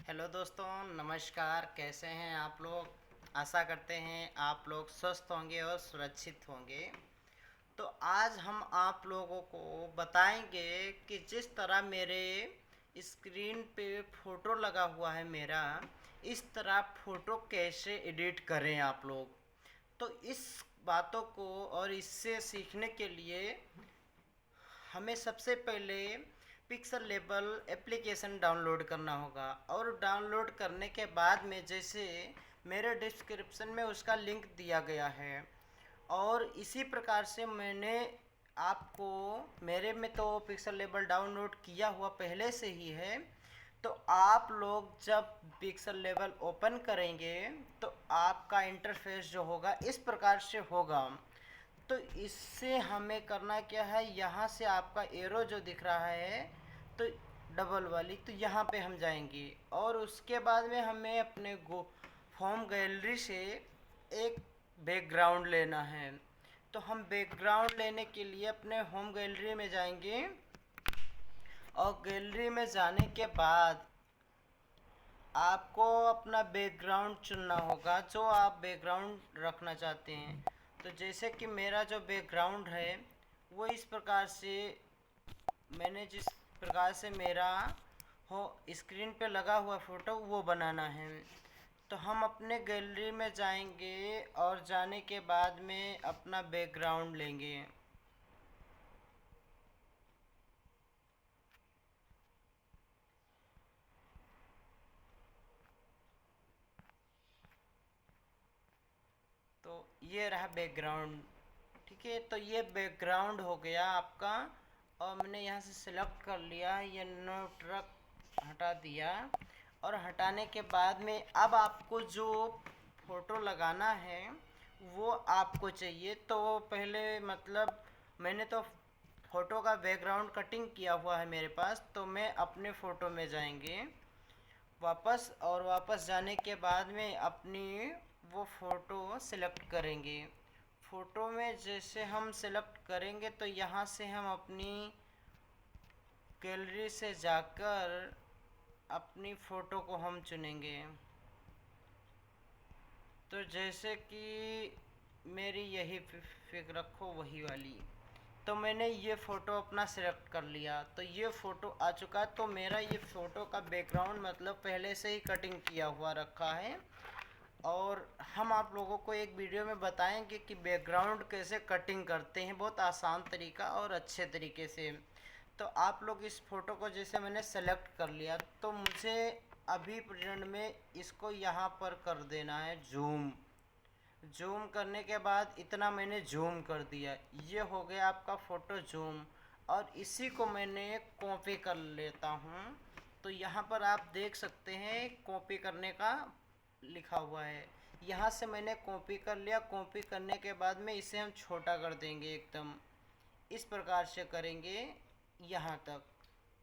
Hello दोस्तों, नमस्कार। कैसे हैं आप लोग? आशा करते हैं आप लोग स्वस्थ होंगे और सुरक्षित होंगे। तो आज हम आप लोगों को बताएंगे कि जिस तरह मेरे स्क्रीन पे फ़ोटो लगा हुआ है मेरा, इस तरह फ़ोटो कैसे एडिट करें आप लोग। तो इस बातों को और इससे सीखने के लिए हमें सबसे पहले पिक्सल लेबल एप्लीकेशन डाउनलोड करना होगा। और डाउनलोड करने के बाद में जैसे मेरे डिस्क्रिप्शन में उसका लिंक दिया गया है, और इसी प्रकार से मैंने आपको, मेरे में तो पिक्सल लेबल डाउनलोड किया हुआ पहले से ही है। तो आप लोग जब पिक्सल लेबल ओपन करेंगे तो आपका इंटरफेस जो होगा इस प्रकार से होगा। तो इससे हमें करना क्या है, यहाँ से आपका एरो जो दिख रहा है, तो डबल वाली, तो यहाँ पे हम जाएंगे और उसके बाद में हमें अपने होम गैलरी से एक बैकग्राउंड लेना है। तो हम बैकग्राउंड लेने के लिए अपने होम गैलरी में जाएंगे और गैलरी में जाने के बाद आपको अपना बैकग्राउंड चुनना होगा जो आप बैकग्राउंड रखना चाहते हैं। तो जैसे कि मेरा जो बैकग्राउंड है वो इस प्रकार से, मैंने जिस प्रकार से मेरा हो स्क्रीन पे लगा हुआ फ़ोटो वो बनाना है। तो हम अपने गैलरी में जाएंगे और जाने के बाद में अपना बैकग्राउंड लेंगे। तो ये रहा बैकग्राउंड। ठीक है, तो ये बैकग्राउंड हो गया आपका। और मैंने यहाँ से सिलेक्ट कर लिया, ये नो ट्रक हटा दिया। और हटाने के बाद में अब आपको जो फ़ोटो लगाना है वो आपको चाहिए। तो पहले मतलब मैंने तो फ़ोटो का बैकग्राउंड कटिंग किया हुआ है मेरे पास, तो मैं अपने फ़ोटो में जाएंगे वापस, और वापस जाने के बाद में अपनी वो फ़ोटो सेलेक्ट करेंगे। फ़ोटो में जैसे हम सेलेक्ट करेंगे तो यहाँ से हम अपनी गैलरी से जाकर अपनी फ़ोटो को हम चुनेंगे। तो जैसे कि मेरी यही पिक रखो, वही वाली। तो मैंने ये फ़ोटो अपना सेलेक्ट कर लिया, तो ये फ़ोटो आ चुका है। तो मेरा ये फ़ोटो का बैकग्राउंड मतलब पहले से ही कटिंग किया हुआ रखा है। और हम आप लोगों को एक वीडियो में बताएंगे कि बैकग्राउंड कैसे कटिंग करते हैं, बहुत आसान तरीका और अच्छे तरीके से। तो आप लोग इस फ़ोटो को जैसे मैंने सेलेक्ट कर लिया, तो मुझे अभी प्रेजेंट में इसको यहाँ पर कर देना है जूम। जूम करने के बाद इतना मैंने जूम कर दिया, ये हो गया आपका फ़ोटो जूम। और इसी को मैंने कॉपी कर लेता हूँ। तो यहाँ पर आप देख सकते हैं कॉपी करने का लिखा हुआ है। यहाँ से मैंने कॉपी कर लिया। कॉपी करने के बाद में इसे हम छोटा कर देंगे एकदम, इस प्रकार से करेंगे यहाँ तक।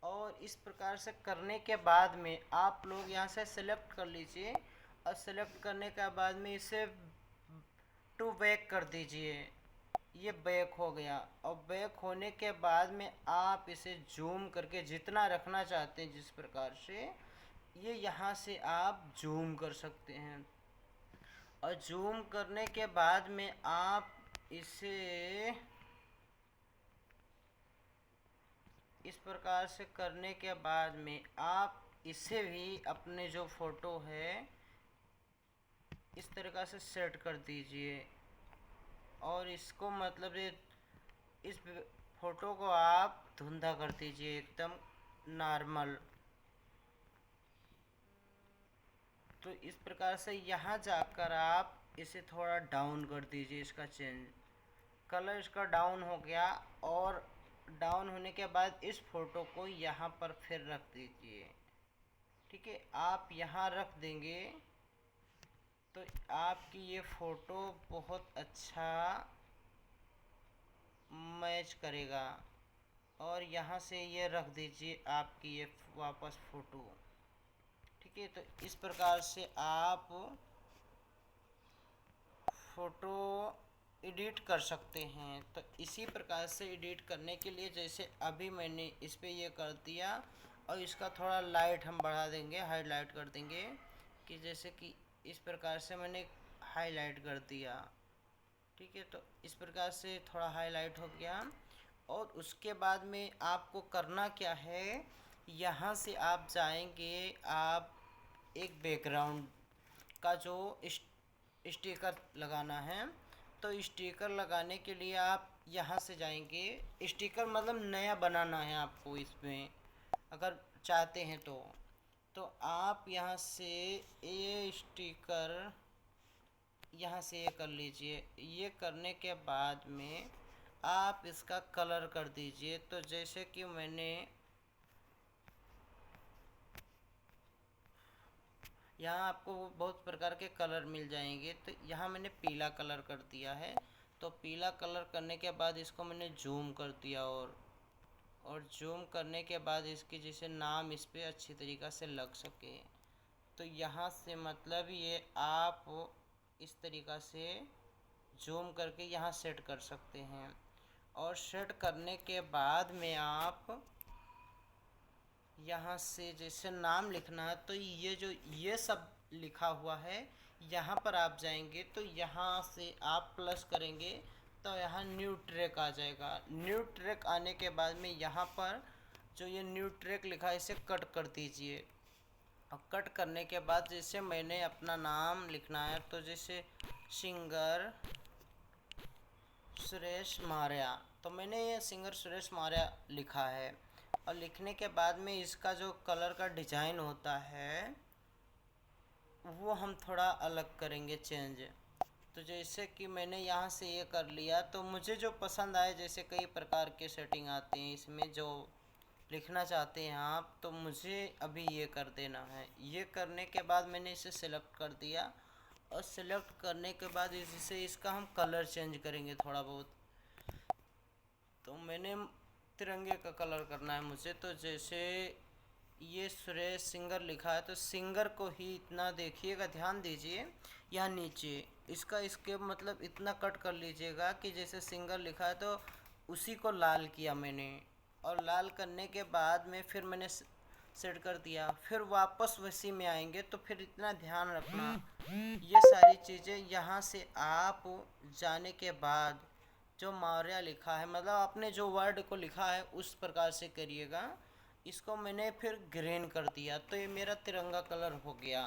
और इस प्रकार से करने के बाद में आप लोग यहाँ से सेलेक्ट कर लीजिए, और सेलेक्ट करने के बाद में इसे टू बैक कर दीजिए। ये बैक हो गया। और बैक होने के बाद में आप इसे जूम करके जितना रखना चाहते हैं जिस प्रकार से, ये यहाँ से आप जूम कर सकते हैं। और जूम करने के बाद में आप इसे इस प्रकार से करने के बाद में आप इसे भी अपने जो फ़ोटो है इस तरीक़ा से सेट कर दीजिए। और इसको मतलब ये इस फ़ोटो को आप धुंधा कर दीजिए एकदम नॉर्मल। तो इस प्रकार से यहाँ जाकर आप इसे थोड़ा डाउन कर दीजिए, इसका चेंज कलर इसका डाउन हो गया। और डाउन होने के बाद इस फ़ोटो को यहाँ पर फिर रख दीजिए। ठीक है, आप यहाँ रख देंगे तो आपकी ये फ़ोटो बहुत अच्छा मैच करेगा। और यहाँ से ये रख दीजिए आपकी ये वापस फ़ोटो। ठीक है, तो इस प्रकार से आप फ़ोटो एडिट कर सकते हैं। तो इसी प्रकार से एडिट करने के लिए जैसे अभी मैंने इस पर ये कर दिया, और इसका थोड़ा लाइट हम बढ़ा देंगे, हाईलाइट कर देंगे कि जैसे कि इस प्रकार से मैंने हाईलाइट कर दिया। ठीक है, तो इस प्रकार से थोड़ा हाईलाइट हो गया। और उसके बाद में आपको करना क्या है, यहाँ से आप जाएंगे, आप एक बैकग्राउंड का जो स्टिकर लगाना है, तो स्टिकर लगाने के लिए आप यहाँ से जाएंगे। स्टिकर मतलब नया बनाना है आपको इसमें, अगर चाहते हैं तो आप यहाँ से ये स्टिकर यहाँ से ये कर लीजिए। ये करने के बाद में आप इसका कलर कर दीजिए। तो जैसे कि मैंने यहाँ आपको बहुत प्रकार के कलर मिल जाएंगे, तो यहाँ मैंने पीला कलर कर दिया है। तो पीला कलर करने के बाद इसको मैंने जूम कर दिया, और जूम करने के बाद इसकी जैसे नाम इस पर अच्छी तरीक़ा से लग सके, तो यहाँ से मतलब ये आप इस तरीक़ा से जूम करके यहाँ सेट कर सकते हैं। और सेट करने के बाद में आप यहाँ से जैसे नाम लिखना है, तो ये जो ये सब लिखा हुआ है यहाँ पर आप जाएंगे, तो यहाँ से आप प्लस करेंगे तो यहाँ न्यू ट्रैक आ जाएगा। न्यू ट्रैक आने के बाद में यहाँ पर जो ये न्यू ट्रैक लिखा है इसे कट कर दीजिए। और कट करने के बाद जैसे मैंने अपना नाम लिखना है, तो जैसे सिंगर सुरेश मौर्य, तो मैंने ये सिंगर सुरेश मौर्य लिखा है। और लिखने के बाद में इसका जो कलर का डिज़ाइन होता है वो हम थोड़ा अलग करेंगे, चेंज। तो जैसे कि मैंने यहाँ से ये कर लिया, तो मुझे जो पसंद आए, जैसे कई प्रकार के सेटिंग आते हैं इसमें जो लिखना चाहते हैं आप, तो मुझे अभी ये कर देना है। ये करने के बाद मैंने इसे सेलेक्ट कर दिया, और सेलेक्ट करने के बाद इससे इसका हम कलर चेंज करेंगे थोड़ा बहुत। तो मैंने तिरंगे का कलर करना है मुझे, तो जैसे ये सुरेश सिंगर लिखा है, तो सिंगर को ही इतना देखिएगा, ध्यान दीजिए यहाँ नीचे इसका इसके मतलब इतना कट कर लीजिएगा कि जैसे सिंगर लिखा है तो उसी को लाल किया मैंने। और लाल करने के बाद में फिर मैंने सेट कर दिया, फिर वापस वैसी में आएंगे, तो फिर इतना ध्यान रखना ये सारी चीज़ें यहाँ से आप जाने के बाद जो मौर्य लिखा है, मतलब आपने जो वर्ड को लिखा है उस प्रकार से करिएगा। इसको मैंने फिर ग्रीन कर दिया, तो ये मेरा तिरंगा कलर हो गया।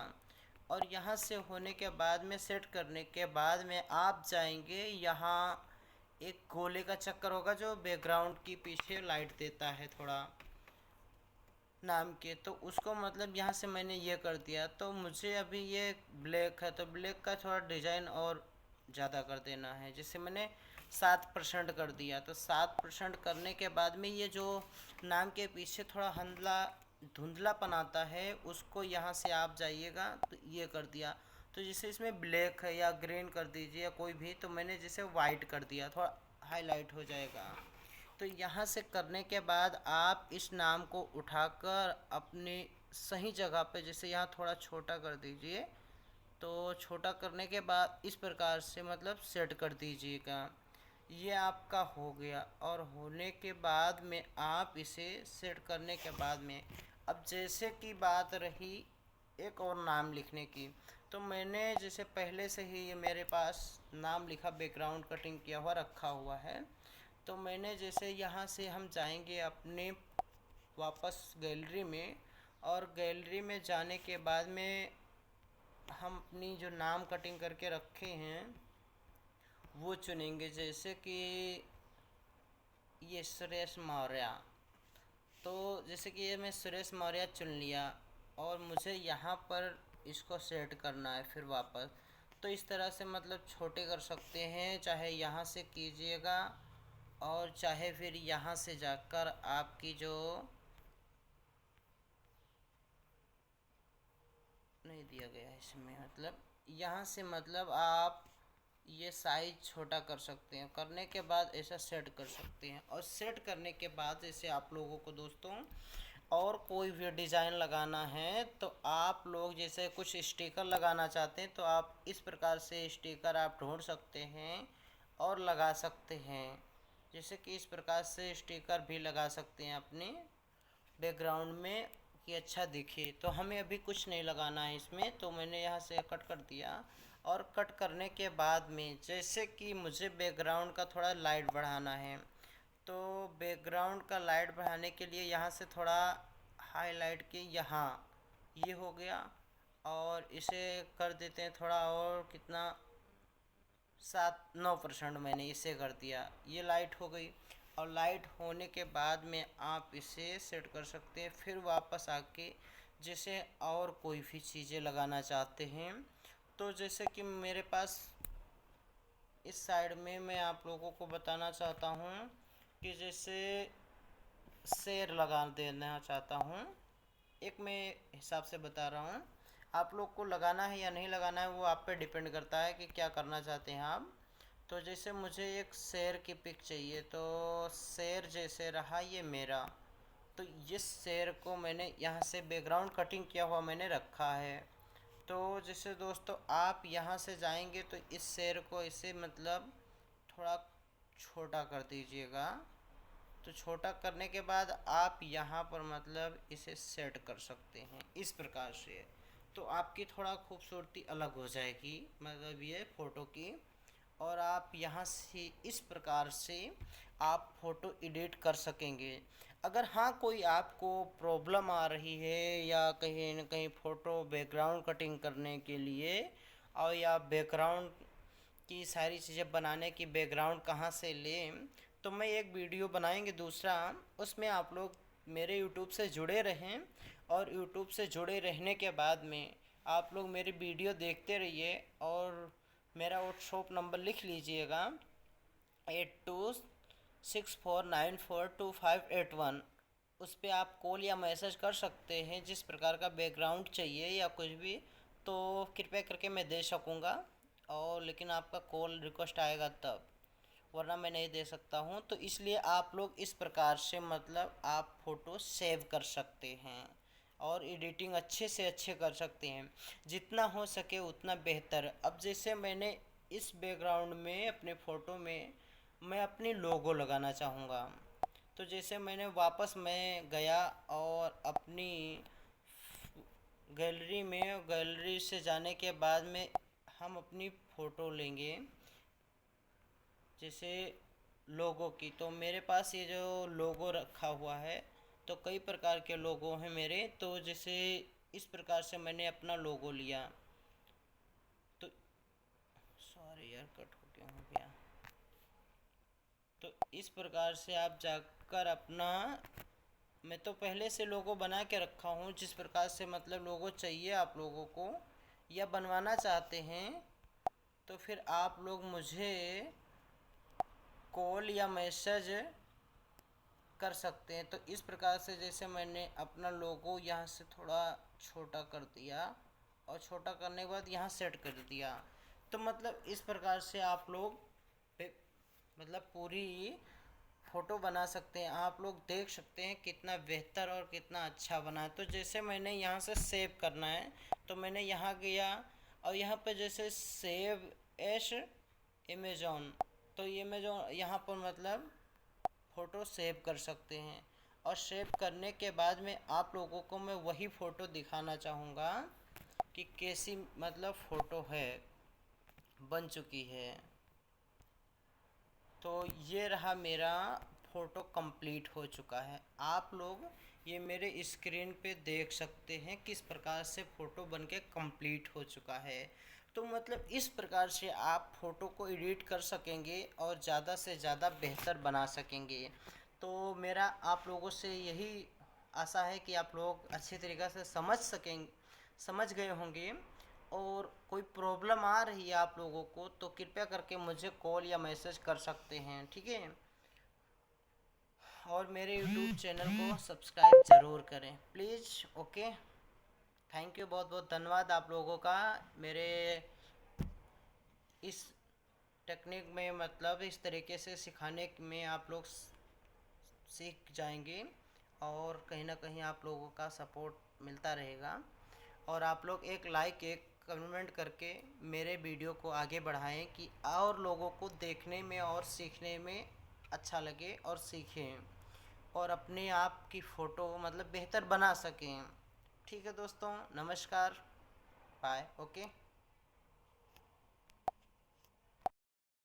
और यहाँ से होने के बाद में सेट करने के बाद में आप जाएंगे, यहाँ एक गोले का चक्कर होगा जो बैकग्राउंड की पीछे लाइट देता है थोड़ा नाम के, तो उसको मतलब यहाँ से मैंने ये कर दिया। तो मुझे अभी ये ब्लैक है, तो ब्लैक का थोड़ा डिज़ाइन और ज़्यादा कर देना है, जैसे मैंने 7% कर दिया। तो 7% करने के बाद में ये जो नाम के पीछे थोड़ा धुंधलापन आता है, उसको यहाँ से आप जाइएगा, तो ये कर दिया। तो जैसे इसमें ब्लैक है या ग्रीन कर दीजिए या कोई भी, तो मैंने जैसे वाइट कर दिया, थोड़ा हाईलाइट हो जाएगा। तो यहाँ से करने के बाद आप इस नाम को उठाकर अपनी सही जगह पे, जैसे यहाँ थोड़ा छोटा कर दीजिए, तो छोटा करने के बाद इस प्रकार से मतलब सेट कर दीजिएगा। ये आपका हो गया। और होने के बाद में आप इसे सेट करने के बाद में, अब जैसे कि बात रही एक और नाम लिखने की, तो मैंने जैसे पहले से ही ये मेरे पास नाम लिखा, बैकग्राउंड कटिंग किया हुआ रखा हुआ है। तो मैंने जैसे यहाँ से हम जाएंगे अपने वापस गैलरी में, और गैलरी में जाने के बाद में हम अपनी जो नाम कटिंग करके रखे हैं वो चुनेंगे। जैसे कि ये सुरेश मौर्य, तो जैसे कि ये मैं सुरेश मौर्य चुन लिया, और मुझे यहाँ पर इसको सेट करना है फिर वापस। तो इस तरह से मतलब छोटे कर सकते हैं, चाहे यहाँ से कीजिएगा और चाहे फिर यहाँ से जाकर आपकी जो नहीं दिया गया है इसमें, मतलब यहाँ से मतलब आप ये साइज छोटा कर सकते हैं। करने के बाद ऐसा सेट कर सकते हैं। और सेट करने के बाद जैसे आप लोगों को दोस्तों और कोई भी डिज़ाइन लगाना है, तो आप लोग जैसे कुछ स्टिकर लगाना चाहते हैं, तो आप इस प्रकार से स्टिकर आप ढूंढ सकते हैं और लगा सकते हैं। जैसे कि इस प्रकार से स्टिकर भी लगा सकते हैं अपने बैकग्राउंड में कि अच्छा दिखे। तो हमें अभी कुछ नहीं लगाना है इसमें, तो मैंने यहाँ से कट कर दिया। और कट करने के बाद में जैसे कि मुझे बैकग्राउंड का थोड़ा लाइट बढ़ाना है, तो बैकग्राउंड का लाइट बढ़ाने के लिए यहाँ से थोड़ा हाईलाइट के यहाँ ये हो गया, और इसे कर देते हैं थोड़ा और, कितना 7-9% मैंने इसे कर दिया। ये लाइट हो गई। और लाइट होने के बाद में आप इसे सेट कर सकते हैं। फिर वापस आके जैसे और कोई भी चीज़ें लगाना चाहते हैं, तो जैसे कि मेरे पास इस साइड में मैं आप लोगों को बताना चाहता हूँ कि जैसे शेर लगा देना चाहता हूँ। एक मैं हिसाब से बता रहा हूँ, आप लोग को लगाना है या नहीं लगाना है वो आप पे डिपेंड करता है कि क्या करना चाहते हैं आप। तो जैसे मुझे एक शेर की पिक चाहिए, तो शेर जैसे रहा ये मेरा, तो इस शेर को मैंने यहाँ से बैकग्राउंड कटिंग किया हुआ मैंने रखा है। तो जैसे दोस्तों आप यहाँ से जाएंगे तो इस शेर को इसे मतलब थोड़ा छोटा कर दीजिएगा। तो छोटा करने के बाद आप यहाँ पर मतलब इसे सेट कर सकते हैं इस प्रकार से। तो आपकी थोड़ा खूबसूरती अलग हो जाएगी, मतलब ये फ़ोटो की। और आप यहाँ से इस प्रकार से आप फ़ोटो एडिट कर सकेंगे। अगर हाँ कोई आपको प्रॉब्लम आ रही है या कहीं न कहीं फ़ोटो बैकग्राउंड कटिंग करने के लिए, और या बैकग्राउंड की सारी चीज़ें बनाने की बैकग्राउंड कहाँ से लें, तो मैं एक वीडियो बनाएंगे दूसरा, उसमें आप लोग मेरे यूट्यूब से जुड़े रहें। और यूट्यूब से जुड़े रहने के बाद में आप लोग मेरी वीडियो देखते रहिए। और मेरा व्हाट्सएप नंबर लिख लीजिएगा, 8264942581। उस पर आप कॉल या मैसेज कर सकते हैं जिस प्रकार का बैकग्राउंड चाहिए या कुछ भी, तो कृपया करके मैं दे सकूँगा। और लेकिन आपका कॉल रिक्वेस्ट आएगा तब, वरना मैं नहीं दे सकता हूँ। तो इसलिए आप लोग इस प्रकार से मतलब आप फ़ोटो सेव कर सकते हैं और एडिटिंग अच्छे से अच्छे कर सकते हैं, जितना हो सके उतना बेहतर। अब जैसे मैंने इस बैकग्राउंड में अपने फ़ोटो में मैं अपनी लोगो लगाना चाहूँगा, तो जैसे मैंने वापस मैं गया और अपनी गैलरी में, गैलरी से जाने के बाद में हम अपनी फ़ोटो लेंगे जैसे लोगो की। तो मेरे पास ये जो लोगो रखा हुआ है, तो कई प्रकार के लोगो हैं मेरे। तो जैसे इस प्रकार से मैंने अपना लोगो लिया, तो सॉरी यार कट हो गया। तो इस प्रकार से आप जाकर अपना, मैं तो पहले से लोगो बना के रखा हूँ जिस प्रकार से मतलब लोगो चाहिए आप लोगों को या बनवाना चाहते हैं, तो फिर आप लोग मुझे कॉल या मैसेज कर सकते हैं। तो इस प्रकार से जैसे मैंने अपना लोगो यहाँ से थोड़ा छोटा कर दिया और छोटा करने के बाद यहाँ सेट कर दिया। तो मतलब इस प्रकार से आप लोग मतलब पूरी फ़ोटो बना सकते हैं। आप लोग देख सकते हैं कितना बेहतर और कितना अच्छा बना है। तो जैसे मैंने यहाँ से सेव करना है, तो मैंने यहाँ गया और यहाँ पे जैसे सेव एस अमेज़ॉन, तो ये मैं जो यहाँ पर मतलब फ़ोटो सेव कर सकते हैं। और सेव करने के बाद में आप लोगों को मैं वही फ़ोटो दिखाना चाहूँगा कि कैसी मतलब फ़ोटो है, बन चुकी है। तो ये रहा मेरा फ़ोटो कंप्लीट हो चुका है। आप लोग ये मेरे स्क्रीन पे देख सकते हैं किस प्रकार से फ़ोटो बनके कंप्लीट हो चुका है। तो मतलब इस प्रकार से आप फ़ोटो को एडिट कर सकेंगे और ज़्यादा से ज़्यादा बेहतर बना सकेंगे। तो मेरा आप लोगों से यही आशा है कि आप लोग अच्छी तरीक़े से समझ गए होंगे। और कोई प्रॉब्लम आ रही है आप लोगों को तो कृपया करके मुझे कॉल या मैसेज कर सकते हैं, ठीक है। और मेरे यूट्यूब चैनल को सब्सक्राइब ज़रूर करें प्लीज़। ओके, थैंक यू, बहुत बहुत धन्यवाद आप लोगों का मेरे इस टेक्निक में मतलब इस तरीके से सिखाने में आप लोग सीख जाएंगे और कहीं ना कहीं आप लोगों का सपोर्ट मिलता रहेगा। और आप लोग एक लाइक एक कमेंट करके मेरे वीडियो को आगे बढ़ाएं कि और लोगों को देखने में और सीखने में अच्छा लगे और सीखें। और अपने आप की फ़ोटो मतलब बेहतर बना सकें। ठीक है दोस्तों, नमस्कार, बाय, ओके।